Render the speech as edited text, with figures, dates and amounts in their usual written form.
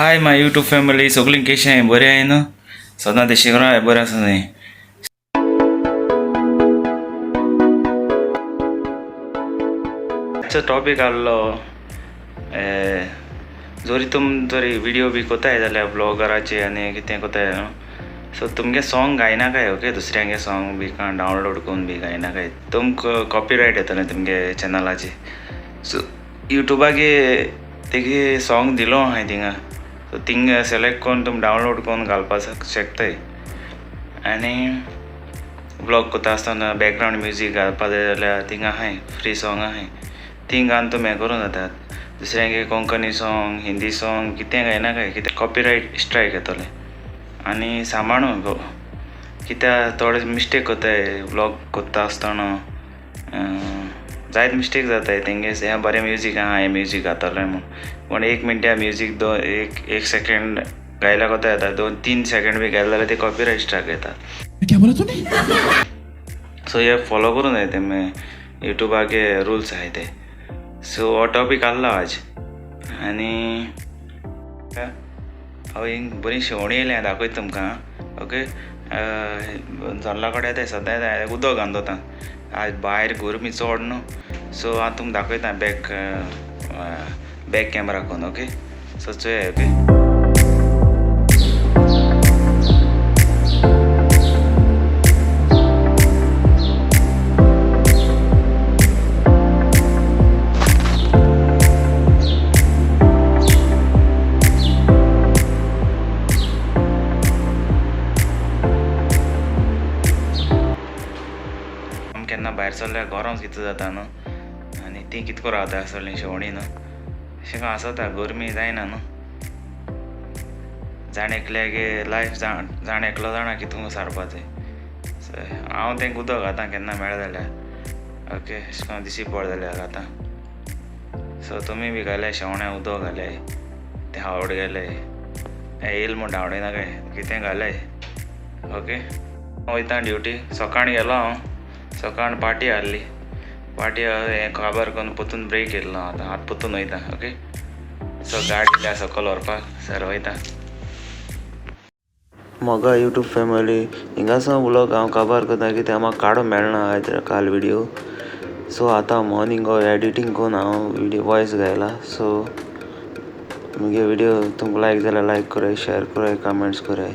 hi my YouTube family सगळीं कशें आहे बरें आहे न्हू सदां तशें राव बरें आसा न्ही आजचो टॉपीक आहलो जोरी तुम जरी व्हिडिओ बी कोताय जाल्यार ब्लॉगराचे आनी कितें कोताय न्हू सो तुमगे सॉंग गायनाकाय ओके दुसऱ्यांगे सॉंग बी का डावनलोड करून बी गायनाकाय तुमकां कॉपीरायट येतलें तुमगे चॅनलाचे सो युट्यूबागे तेगे सॉंग दिलो हांवें थिंगा सो थिंग सिलेक्ट करून तुम डावनलोड करून घालपाक शकताय आनी ब्लॉग कोता आसतना बॅकग्रावंड म्युजीक घालपा जाय जाल्यार थिंगा आहाय फ्री सॉंग आहाय तीं घालून तुमी हें करूं जातात दुसऱ्यांगे कोंकणी सॉंग हिंदी सॉंग कितें गायनाकाय कितें कॉपीरायट स्ट्रायक येतोलें आनी सांबाळूं गो कित्याक थोडे मिस्टेक कोताय ब्लॉग कोत्ता आसतना जायत मिस्टेक जाताय तेंगे हें बरें म्युजीक आहा हें म्युजीक घातलें म्हूण पूण 1 मिनट म्युजीक एक सेकंड गायला कोता येता 2-3 सेकंड बी गायले जाल्यार ते कॉपीरायट स्ट्रायक येता सो हे फॉलो करूं जाय तेमी युट्यूबागे रुल्स आहाय ते सो हो टॉपीक आहलो आज आनी हांव हिंग बरी शेवणी येयलें दाखयता तुमकां ओके जल्ला कडेन येताय सदां येताय उदक घालता आज भायर गरमी चड न्हू सो हांव तुमकां दाखयता बॅक कॅमेरा करून ओके सो चोया ओके केन्ना भायर सरल्यार गरम कितें जाता न्हू आनी ती कितको रावता सगळीं शेवणी न्हू अशें करून आसता गरमी जायना न्हू जाण एकल्यागे लायफ जाण एकलो जाणा कितून सारपाचें हांव तेंक उदक घालता केन्ना मेळ्ळें जाल्यार ओके अशें करून दिशी पड जाल्यार घालता सो तुमी बी घाले शेवण्या उदक घाले ते हावड गेले येयल म्हूण धांवडयना काय कितें घाले ओके वयता ड्युटी सकाळीं गेलो हांव सकाळ पार्टी आहली पार्टी हें काबार करून पोतून ब्रेक येयल्लो आतां हात पोतून वयता ओके सो गाडी येयल्या सकयल व्हरपाक सर वयता मोगा यूट्यूब फॅमिली हिंगासा ब्लॉग हांव काबार करता कित्याक म्हाका काडूंक मेळना आयज काल व्हिडिओ सो आतां मॉर्निंग हो एडिटींग करून हांव व्हिडिओ वॉयस घायला सो मुगे व्हिडिओ तुमकां लायक जाल्यार लायक कराय शेअर कराय कमेंट्स कराय